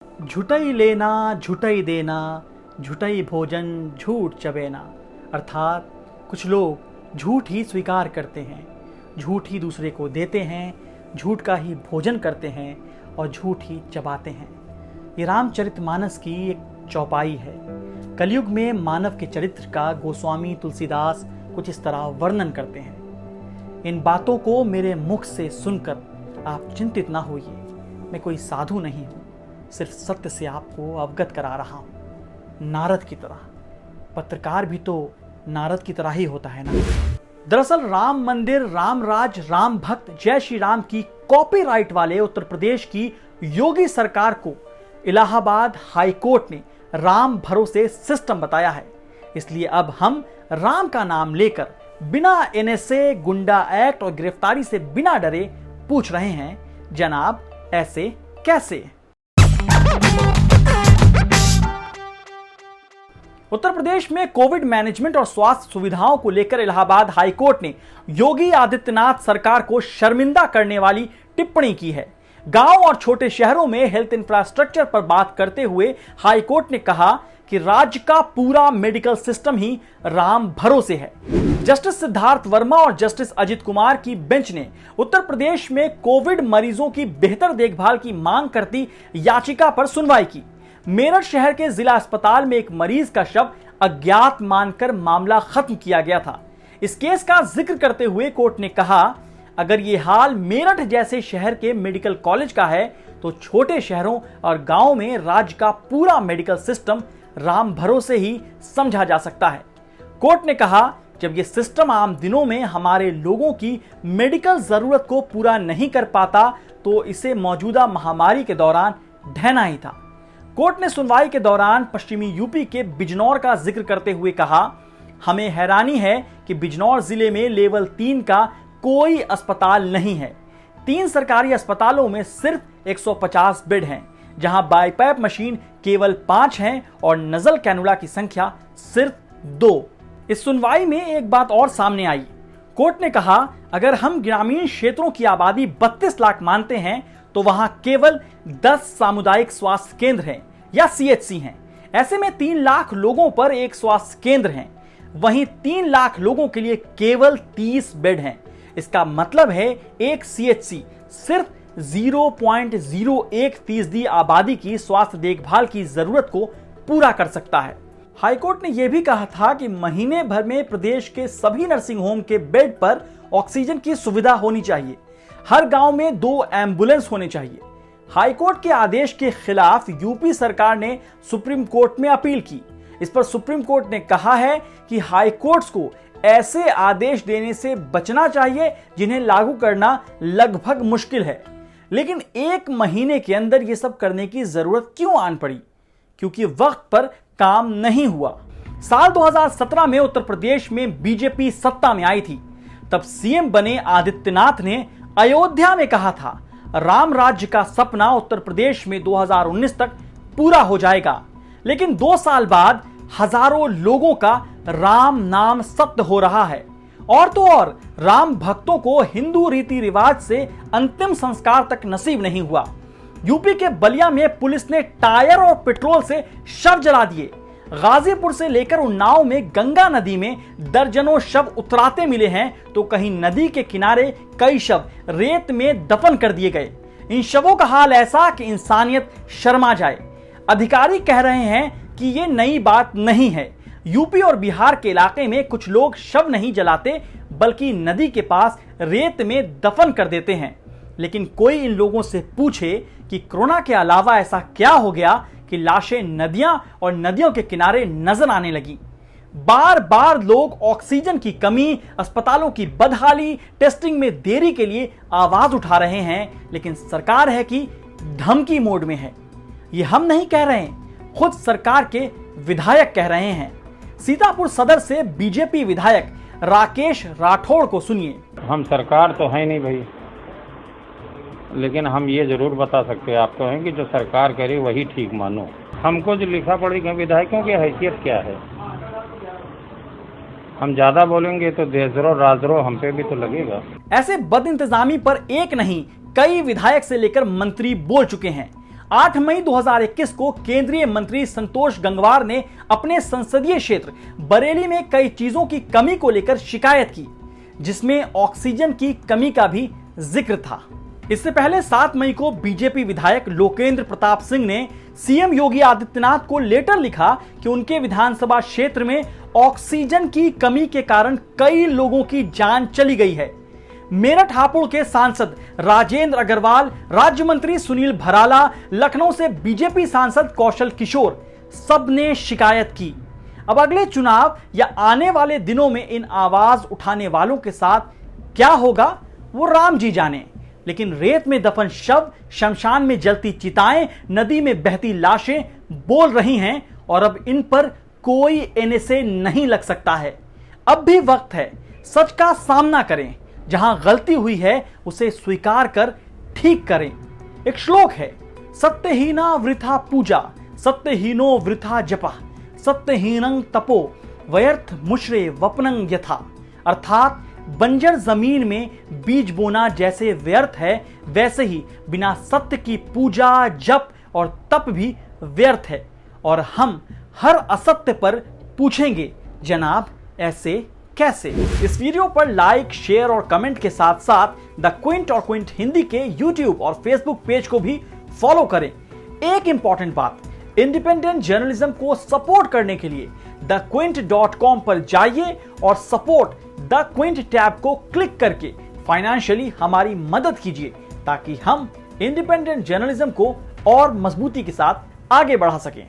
झुटई लेना झुटई देना, झुटई भोजन झूठ चबेना। अर्थात कुछ लोग झूठ ही स्वीकार करते हैं, झूठ ही दूसरे को देते हैं, झूठ का ही भोजन करते हैं और झूठ ही चबाते हैं। ये रामचरितमानस की एक चौपाई है। कलयुग में मानव के चरित्र का गोस्वामी तुलसीदास कुछ इस तरह वर्णन करते हैं। इन बातों को मेरे मुख से सुनकर आप चिंतित ना होइए, मैं कोई साधु नहीं हूँ, सिर्फ सत्य से आपको अवगत करा रहा हूँ। नारद की तरह, पत्रकार भी तो नारद की तरह ही होता है ना। दरअसल राम मंदिर, राम राज, राम भक्त, जय श्री राम की कॉपीराइट वाले उत्तर प्रदेश की योगी सरकार को इलाहाबाद हाई कोर्ट ने राम भरोसे सिस्टम बताया है। इसलिए अब हम राम का नाम लेकर बिना एनएसए, गुंडा एक्ट और गिरफ्तारी से बिना डरे पूछ रहे हैं, जनाब ऐसे कैसे? उत्तर प्रदेश में कोविड मैनेजमेंट और स्वास्थ्य सुविधाओं को लेकर इलाहाबाद हाई कोर्ट ने योगी आदित्यनाथ सरकार को शर्मिंदा करने वाली टिप्पणी की है। गांव और छोटे शहरों में हेल्थ इंफ्रास्ट्रक्चर पर बात करते हुए हाई कोर्ट ने कहा कि राज्य का पूरा मेडिकल सिस्टम ही राम भरोसे है। जस्टिस सिद्धार्थ वर्मा और जस्टिस अजित कुमार की बेंच ने उत्तर प्रदेश में कोविड मरीजों की बेहतर देखभाल की मांग करती याचिका पर सुनवाई की। मेरठ शहर के जिला अस्पताल में एक मरीज का शव अज्ञात मानकर मामला खत्म किया गया था। इस केस का जिक्र करते हुए कोर्ट ने कहा, अगर ये हाल मेरठ जैसे शहर के मेडिकल कॉलेज का है तो छोटे शहरों और गांवों में राज्य का पूरा मेडिकल सिस्टम राम भरोसे ही समझा जा सकता है। कोर्ट ने कहा, जब ये सिस्टम आम दिनों में हमारे लोगों की मेडिकल जरूरत को पूरा नहीं कर पाता तो इसे मौजूदा महामारी के दौरान ढहना ही था। कोर्ट ने सुनवाई के दौरान पश्चिमी यूपी के बिजनौर का जिक्र करते हुए कहा, हमें हैरानी है कि बिजनौर जिले में लेवल 3 का कोई अस्पताल नहीं है। 3 सरकारी अस्पतालों में सिर्फ 150 बेड हैं, जहां बाईपैप मशीन केवल 5 हैं और नजल कैनुला की संख्या सिर्फ 2। इस सुनवाई में एक बात और सामने आई। कोर्ट ने कहा, अगर हम ग्रामीण क्षेत्रों की आबादी 32 लाख मानते हैं तो वहां केवल 10 सामुदायिक स्वास्थ्य केंद्र हैं या सीएचसी हैं। ऐसे में 3 लाख लोगों पर एक स्वास्थ्य केंद्र है, वहीं 3 लाख लोगों के लिए केवल 30 बेड हैं। इसका मतलब है एक सीएचसी सिर्फ 0.01% आबादी की स्वास्थ्य देखभाल की जरूरत को पूरा कर सकता है। हाईकोर्ट ने यह भी कहा था कि महीने भर में प्रदेश के सभी नर्सिंग होम के बेड पर ऑक्सीजन की सुविधा होनी चाहिए। हर गांव में 2 एम्बुलेंस होने चाहिए। हाईकोर्ट के आदेश के खिलाफ यूपी सरकार ने सुप्रीम कोर्ट में अपील की। इस पर सुप्रीम कोर्ट ने कहा है कि हाईकोर्ट्स को ऐसे आदेश देने से बचना चाहिए जिन्हें लागू करना लगभग मुश्किल है। लेकिन 1 महीने के अंदर यह सब करने की जरूरत क्यों आन पड़ी? क्योंकि वक्त पर काम नहीं हुआ। साल 2017 में उत्तर प्रदेश में बीजेपी सत्ता में आई थी। तब सीएम बने आदित्यनाथ ने अयोध्या में कहा था, राम राज्य का सपना उत्तर प्रदेश में 2019 तक पूरा हो जाएगा। लेकिन 2 साल बाद हजारों लोगों का राम नाम सत्य हो रहा है। और तो और राम भक्तों को हिंदू रीति रिवाज से अंतिम संस्कार तक नसीब नहीं हुआ। यूपी के बलिया में पुलिस ने टायर और पेट्रोल से शव जला दिए। गाजीपुर से लेकर उन्नाव में गंगा नदी में दर्जनों शव उतराते मिले हैं, तो कहीं नदी के किनारे कई शव रेत में दफन कर दिए गए। इन शवों का हाल ऐसा कि इंसानियत शर्मा जाए। अधिकारी कह रहे हैं कि ये नई बात नहीं है। यूपी और बिहार के इलाके में कुछ लोग शव नहीं जलाते बल्कि नदी के पास रेत में दफन कर देते हैं। लेकिन कोई इन लोगों से पूछे कि कोरोना के अलावा ऐसा क्या हो गया कि लाशें नदियां और नदियों के किनारे नजर आने लगी। बार बार लोग ऑक्सीजन की कमी, अस्पतालों की बदहाली, टेस्टिंग में देरी के लिए आवाज उठा रहे हैं, लेकिन सरकार है कि धमकी मोड में है। ये हम नहीं कह रहे हैं, खुद सरकार के विधायक कह रहे हैं। सीतापुर सदर से बीजेपी विधायक राकेश राठौड़ को सुनिए। हम सरकार तो है नहीं भाई, लेकिन हम ये जरूर बता सकते हैं आपको हैं कि जो सरकार करे वही ठीक मानो। हमको जो लिखा पड़ेगा विधायकों की हैसियत क्या है, हम ज्यादा बोलेंगे तो देशद्रोह राजद्रोह हम पे भी तो लगेगा। ऐसे बदइंतजामी पर एक नहीं कई विधायक से लेकर मंत्री बोल चुके हैं। 8 मई 2021 को केंद्रीय मंत्री संतोष गंगवार ने अपने संसदीय क्षेत्र बरेली में कई चीजों की कमी को लेकर शिकायत की, जिसमें ऑक्सीजन की कमी का भी जिक्र था। इससे पहले 7 मई को बीजेपी विधायक लोकेंद्र प्रताप सिंह ने सीएम योगी आदित्यनाथ को लेटर लिखा कि उनके विधानसभा क्षेत्र में ऑक्सीजन की कमी के कारण कई लोगों की जान चली गई है। मेरठ हापुड़ के सांसद राजेंद्र अग्रवाल, राज्य मंत्री सुनील भराला, लखनऊ से बीजेपी सांसद कौशल किशोर, सब ने शिकायत की। अब अगले चुनाव या आने वाले दिनों में इन आवाज उठाने वालों के साथ क्या होगा वो राम जी जाने, लेकिन रेत में दफन शव, शमशान में जलती चिताएं, नदी में बहती लाशें बोल रही हैं और अब इन पर कोई एनएसए नहीं लग सकता है। अब भी वक्त है, सच का सामना करें, जहां गलती हुई है उसे स्वीकार कर ठीक करें। एक श्लोक है, सत्यहीना वृथा पूजा, सत्यहीनो वृथा जपा, सत्यहीनं तपो व्यर्थ मुश्रे वपनं यथा। अर्थात बंजर जमीन में बीज बोना जैसे व्यर्थ है, वैसे ही बिना सत्य की पूजा, जप और तप भी व्यर्थ है। और हम हर असत्य पर पूछेंगे, जनाब ऐसे कैसे। इस वीडियो पर लाइक, शेयर और कमेंट के साथ साथ द क्विंट और क्विंट हिंदी के यूट्यूब और फेसबुक पेज को भी फॉलो करें। एक इंपॉर्टेंट बात, इंडिपेंडेंट जर्नलिज्म को सपोर्ट करने के लिए thequint.com पर जाइए और सपोर्ट द क्विंट टैब को क्लिक करके फाइनेंशियली हमारी मदद कीजिए, ताकि हम इंडिपेंडेंट जर्नलिज्म को और मजबूती के साथ आगे बढ़ा सकें।